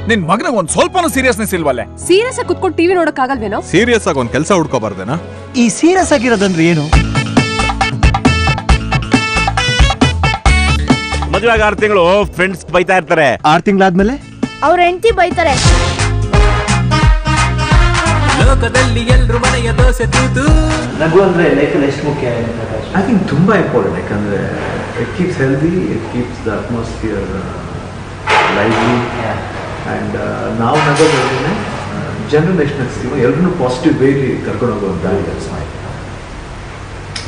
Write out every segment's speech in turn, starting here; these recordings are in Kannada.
ನಿನ್ ಮಗನ ಒಂದ್ ಸ್ವಲ್ಪನೂ ಸೀರಿಯಸ್ನೆಸ್ ಇಲ್ವಲ್ಲೇ? ಸೀರಿಯಸ್ ಆಗಿ ಕುತ್ಕೊಂಡು ಟಿವಿ ನೋಡಕ್ ಆಗಲ್ವೇನೋ? ಸೀರಿಯಸ್ ಆಗಿ ಒಂದ್ ಕೆಲಸ ಹುಡ್ಕೋಬಾರ್ದೇನಾ? ಈ ಸೀರಿಯಸ್ ಆಗಿರೋದಂದ್ರೆ ಏನು? ಮದುವೆ 6 ತಿಂಗಳು ಫ್ರೆಂಡ್ಸ್ ಬೈತಾ ಇರ್ತಾರೆ. 6 ತಿಂಗಳಾದ್ಮೇಲೆ ಅವ್ರ ಹೆಂಡತಿ ಬೈತಾರೆ. ಲೋಕದಲ್ಲಿ ಎಲ್ರು ಮನೆಯ ದೋಸೆ ತೂತು. ನಗು ಅಂದ್ರೆ ಲೈಫಲ್ಲಿ ಎಷ್ಟು ಮುಖ್ಯ? ಐ ಥಿಂಕ್ ತುಂಬ ಇಂಪಾರ್ಟೆಂಟ್. ಯಾಕಂದರೆ it keeps healthy, it keeps the atmosphere lively. And ನಾವು ನಗೋದ್ರೇ ಜನರಲ್ ಎಷ್ಟು ನಗ್ಸ್ತೀವೋ ಎಲ್ಲರೂ ಪಾಸಿಟಿವ್ ವೇಲಿ ಕರ್ಕೊಂಡು ಹೋಗುವಂಥ smile.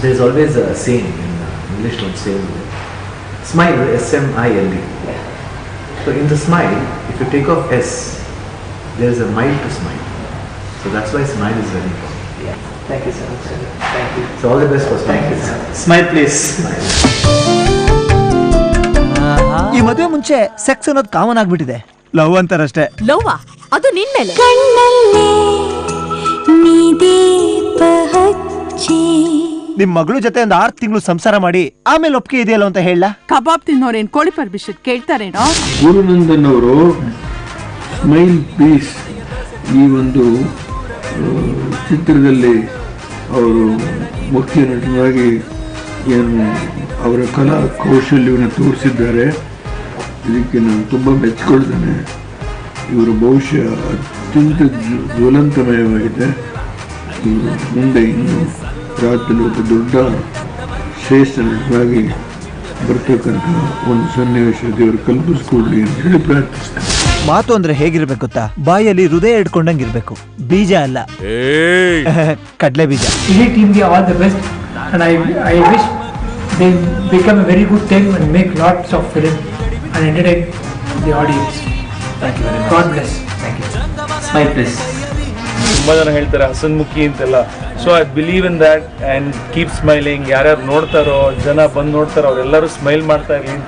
There is always a same in English ಒಂದು same smile, S-M-I-L-E. So in the smile, if you take off S, there is a mile to smile. So that's why smile is very important. Yeah. Thank you so much, sir. Thank you. So all the best for smile. Thank you, sir. Smile please. Smile. ಈ ಮದುವೆ ಮುಂಚೆ ಸೆಕ್ಸ್ ಅನ್ನೋದು ಕಾಮನ್ ಆಗ್ಬಿಟ್ಟಿದೆ. ಲವ್ ಅಂತಾರಷ್ಟೇ. ಲವ್ವಾ? ಅದು ನಿನ್ ಮೇಲೆ. ನಿಮ್ ಮಗಳು ಜೊತೆ ಒಂದು 6 ತಿಂಗಳು ಸಂಸಾರ ಮಾಡಿ ಆಮೇಲೆ ಒಪ್ಪಿಗೆ ಇದೆಯಲ್ಲ ಅಂತ ಹೇಳ. ಕಬಾಬ್ ತಿನ್ನೋರೇನ್ ಕೋಳಿ ಪರ್ಮಿಷನ್ ಕೇಳ್ತಾರೇನೋ? ಗುರುನಂದನ್ ಅವರು ಸ್ಮೈಲ್ ಪ್ಲೀಸ್ ಈ ಒಂದು ಚಿತ್ರದಲ್ಲಿ ಅವರು ಮುಖ್ಯ ನಟನಾಗಿ ಏನು ಅವರ ಕಲಾ ಕೌಶಲ್ಯವನ್ನು ತೋರಿಸಿದ್ದಾರೆ. ಇದಕ್ಕೆ ನಾನು ತುಂಬ ಮೆಚ್ಚಿಕೊಳ್ತೇನೆ. ಇವರು ಬಹುಶಃ ಅತ್ಯಂತ ಜ್ವಲಂತಮಯವಾಗಿದೆ. ಇವರು ಮುಂದೆ ಇನ್ನು ರಾಜ್ಯದಲ್ಲಿ ಒಬ್ಬ ದೊಡ್ಡ ಶ್ರೇಷ್ಠ ನಟನಾಗಿ ಬರ್ತಕ್ಕಂಥ ಒಂದು ಸನ್ನಿವೇಶ ದೇವರು ಕಲ್ಪಿಸ್ಕೊಡ್ಲಿ ಅಂತ ಹೇಳಿ ಪ್ರಾರ್ಥಿಸ್ತೇನೆ. ಮಾತು ಅಂದ್ರೆ ಹೇಗಿರ್ಬೇಕು ಗೊತ್ತಾ? ಬಾಯಲ್ಲಿ ಹೃದಯ ಇಟ್ಕೊಂಡಂಗಿರ್ಬೇಕು, ಬೀಜ ಅಲ್ಲ. ಕಡ್ಲೆ ಬೀಜ. ಇಡೀ ಟೀಮ್ಗೆ all the best and I wish they become a very good team and make lots of film and entertain the audience. Thank you very much. God bless. Thank you. Smile please. ತುಂಬ ಜನ ಹೇಳ್ತಾರೆ ಹಸನ್ಮುಖಿ ಅಂತೆಲ್ಲ. So I believe in that and keep smiling. ಯಾರ್ಯಾರು ನೋಡ್ತಾರೋ, ಜನ ಬಂದು ನೋಡ್ತಾರೋ ಅವರೆಲ್ಲರೂ ಸ್ಮೈಲ್ ಮಾಡ್ತಾ ಇರಲಿ ಅಂತ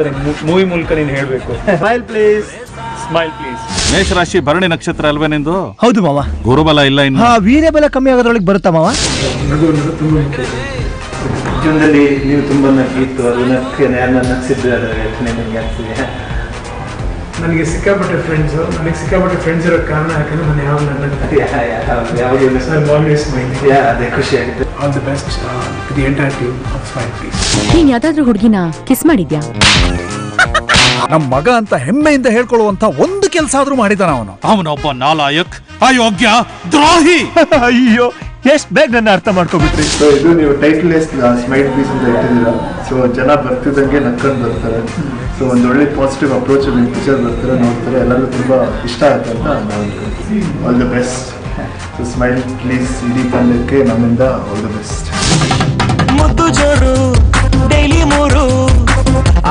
ಮೂವಿ ಮೂಲಕ ನೀನು ಹೇಳಬೇಕು. Smile please. Smile please. ಮೇಷರಾಶಿ ಭರಣಿ ನಕ್ಷತ್ರ ಅಲ್ವೇ ನಿಂದು? ಹೌದು ಮಾವ. ಗುರುಬಲ ಇಲ್ಲ ಇನ್ನು. ಹಾ, ವೀರ್ಯಬಲ ಕಮ್ಮಿ ಆಗೋದ್ರೊಳಗೆ ಬರುತ್ತಾ ಮಾವ? ಜೀವನದಲ್ಲಿ ನೀವು ತುಂಬ ನಗಿತ್ತು, ಅದು ಯಾರನ್ನ ನಗಿಸಿದ್ರೆ ಅದರ ಯೋಚನೆ ನನಗೆ ಆಗ್ತಿದೆ. ನನಗೆ ಸಿಕ್ಕಾಪಟ್ಟೆ ಫ್ರೆಂಡ್ಸು, ನನಗೆ ಸಿಕ್ಕಾಪಟ್ಟೆ ಫ್ರೆಂಡ್ಸ್ ಇರೋ ಕಾರಣ ಯಾಕಂದ್ರೆ ನಾನು ಅದೇ ಖುಷಿ ಆಗುತ್ತೆ. All the best to the entire team of smile please. ನೀನ್ ಯಾವ್ದಾದ್ರು ಹುಡುಗಿನ ಕಿಸ್ ಮಾಡಿದ್ಯಾ? ನಮ್ ಮಗ ಅಂತ ಹೆಮ್ಮೆಯಿಂದ ಹೇಳ್ಕೊಳ್ಳುವಂತ ಒಂದು ಕೆಲಸ ಆದ್ರೂ ಮಾಡಿದಾನ ಅವನು. ಅವನೊಬ್ಬ ನಾಲಾಯಕ್, ಅಯೋಗ್ಯ, ದ್ರೋಹಿ. ಅಯ್ಯೋ, ಎಷ್ಟು ಬೇಗ ನನ್ನ ಅರ್ಥ ಮಾಡ್ಕೊಬಿಟ್ರಿ. ಸೊ ಇದು ನೀವು ಟೈಟಲ್ ಸ್ಮೈಲ್ ಪ್ಲೀಸ್ ಅಂತ ಇಟ್ಟಿದ್ದೀರಾ. ಸೊ ಜನ ಬರ್ತಿದ್ದಂಗೆ ನಕ್ಕೊಂಡು ಬರ್ತಾರೆ. ಸೊ ಒಂದು ಒಳ್ಳೆ ಪಾಸಿಟಿವ್ ಅಪ್ರೋಚ್ ನಿಮ್ಮ ಪಿಕ್ಚರ್ ಬರ್ತಾರೆ, ನೋಡ್ತಾರೆ, ಎಲ್ಲರಿಗೂ ತುಂಬ ಇಷ್ಟ ಆಗುತ್ತೆ ಅಂತ ನಾವು all the best. So smile please ಇಡೀ ತಂಡಕ್ಕೆ ನಮ್ಮಿಂದ ಆಲ್ ದ ಬೆಸ್ಟ್. ಮುದ್ದು ಜೋರು ಡೈಲಿ 3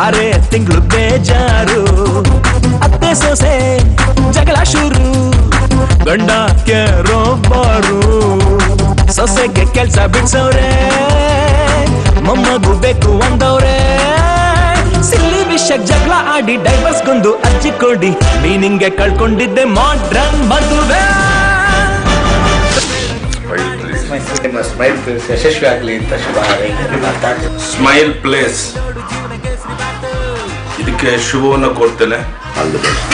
6 ತಿಂಗಳು ಬೇಜಾರು, ಅತ್ತೆ ಸೊಸೆ ಜಗಳ ಶುರು, ಗಂಡ ಕೆರೊಬ್ಬರು, ಸೊಸೆಗೆ ಕೆಲ್ಸ ಬಿಡ್ಸವ್ರೆ, ಮೊಮ್ಮಗು ಬೇಕು ಅಂದವ್ರೆ, ಸಿಲ್ಲಿ ವಿಷಯಕ್ಕೆ ಜಗಳ ಆಡಿ ಡೈವರ್ಸ್ಗೊಂದು ಅರ್ಜಿ ಕೊಡಿ, ಮೀನಿಂಗ್ಗೆ ಕಳ್ಕೊಂಡಿದ್ದೆ ಮಾಡ್ರನ್ ಮದುವೆ. ಸ್ಮೈಲ್ ಪ್ಲೇಸ್ ಯಶಸ್ವಿ ಆಗಲಿ ಅಂತ ಶುಭ ಹಾರೈಕೆ. ಸ್ಮೈಲ್ ಪ್ಲೇಸ್ ಇದಕ್ಕೆ ಶುಭವನ್ನು ಕೊಡ್ತೇನೆ. All the best.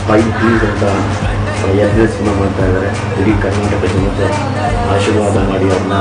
Smile please ಅಂತ ಸಿನಿಮಾ ಮಾಡ್ತಾ ಇದ್ದಾರೆ. ಇಡೀ ಕರ್ನಾಟಕ ಜನತೆ ಆಶೀರ್ವಾದ ಮಾಡಿ ಅವ್ರನ್ನ